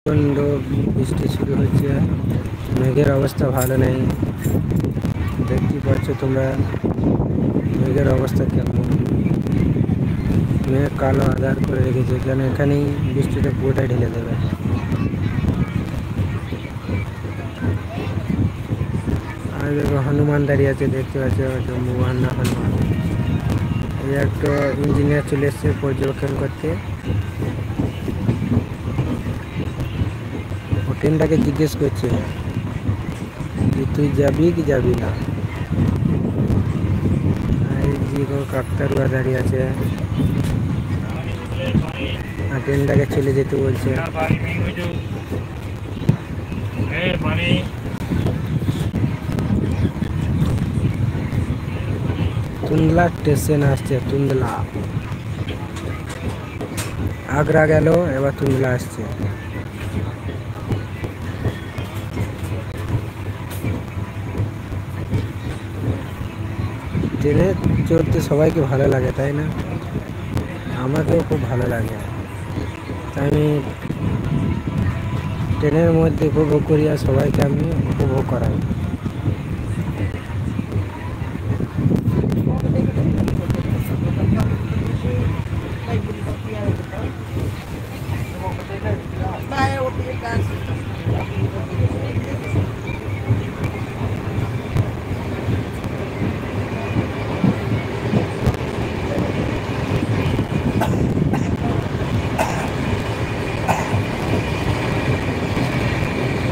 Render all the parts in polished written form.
প্রচণ্ড বৃষ্টি শুরু হচ্ছে, মেঘের অবস্থা ভালো নেই। দেখতে পাচ্ছ তোমরা মেঘের অবস্থা কেমন। মেঘ কালো আধার করে রেখেছে, কেন এখানেই বৃষ্টিটা পুরোটাই ঢেলে দেবে। আর দেখো হনুমান দাঁড়িয়ে আছে, দেখতে পাচ্ছ হনুমান। এই একটা ইঞ্জিনিয়ার চলে এসছে পর্যবেক্ষণ করতে। ও ট্রেনটাকে জিজ্ঞেস করছে যে তুই যাবি কি যাবি না। এই যে কাকতারুয়া দাঁড়িয়ে আছে, আর ট্রেনটাকে চলে যেতে বলছে। তুন্দলা স্টেশন আসছে, তুন্দলা আগ্রা গেল, এবার তুন্দলা আসছে। ট্রেনে চড়তে সবাইকে ভালো লাগে, তাই না? আমাকেও খুব ভালো লাগে। আমি ট্রেনের মধ্যে উপভোগ করি আর সবাইকে আমি উপভোগ করাই।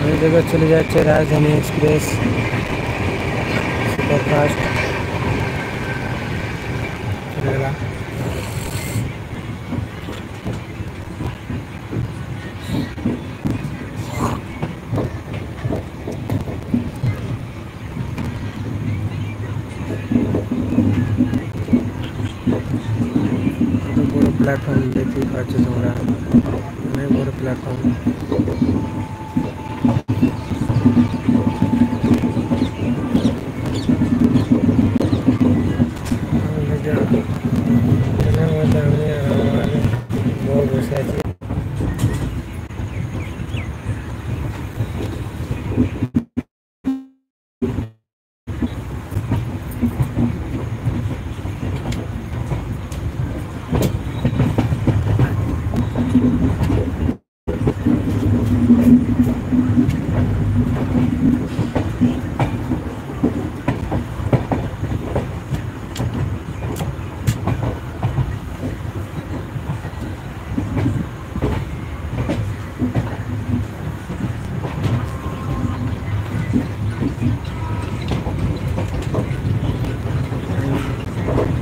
আমি দেখে চলে যাচ্ছে রাজধানী এক্সপ্রেস সুপারফাস্ট। চলে গেলাম। কত বড় প্ল্যাটফর্ম দেখতেই পাচ্ছ তোমরা, অনেক বড় প্ল্যাটফর্ম। ট্রেনের মধ্যে আমি আমার বউ বসে আছি।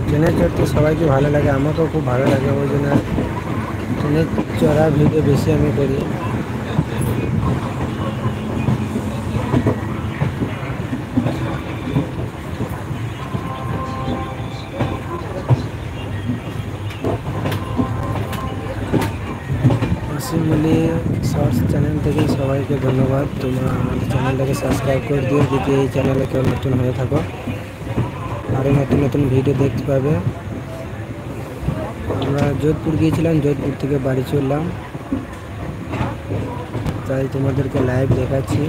ট্রেনে চড়তে সবাইকে ভালো লাগে, আমাকেও খুব ভালো লাগে। ওই জন্য ট্রেনে চড়া ভিডিও বেশি আমি করি। অসীমলি শর্টস চ্যানেল থেকে সবাইকে ধন্যবাদ। তোমরা আমাদের চ্যানেলটাকে সাবস্ক্রাইব করে দিও যদি এই চ্যানেলে কেউ নতুন হয়ে থাকো। আরও নতুন নতুন ভিডিও দেখতে পাবে। আমরা যোধপুর গিয়েছিলাম, যোধপুর থেকে বাড়ি চললাম, তাই তোমাদেরকে লাইভ দেখাচ্ছি।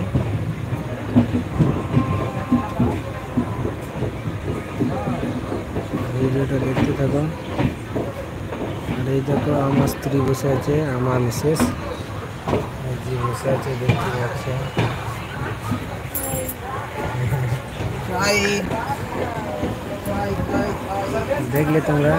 ভিডিওটা দেখতে থাকো। আর এই দেখো আমার স্ত্রী বসে আছে, আমার মিসেস যে বসে আছে, দেখতে পাচ্ছে। দেখলে তোমরা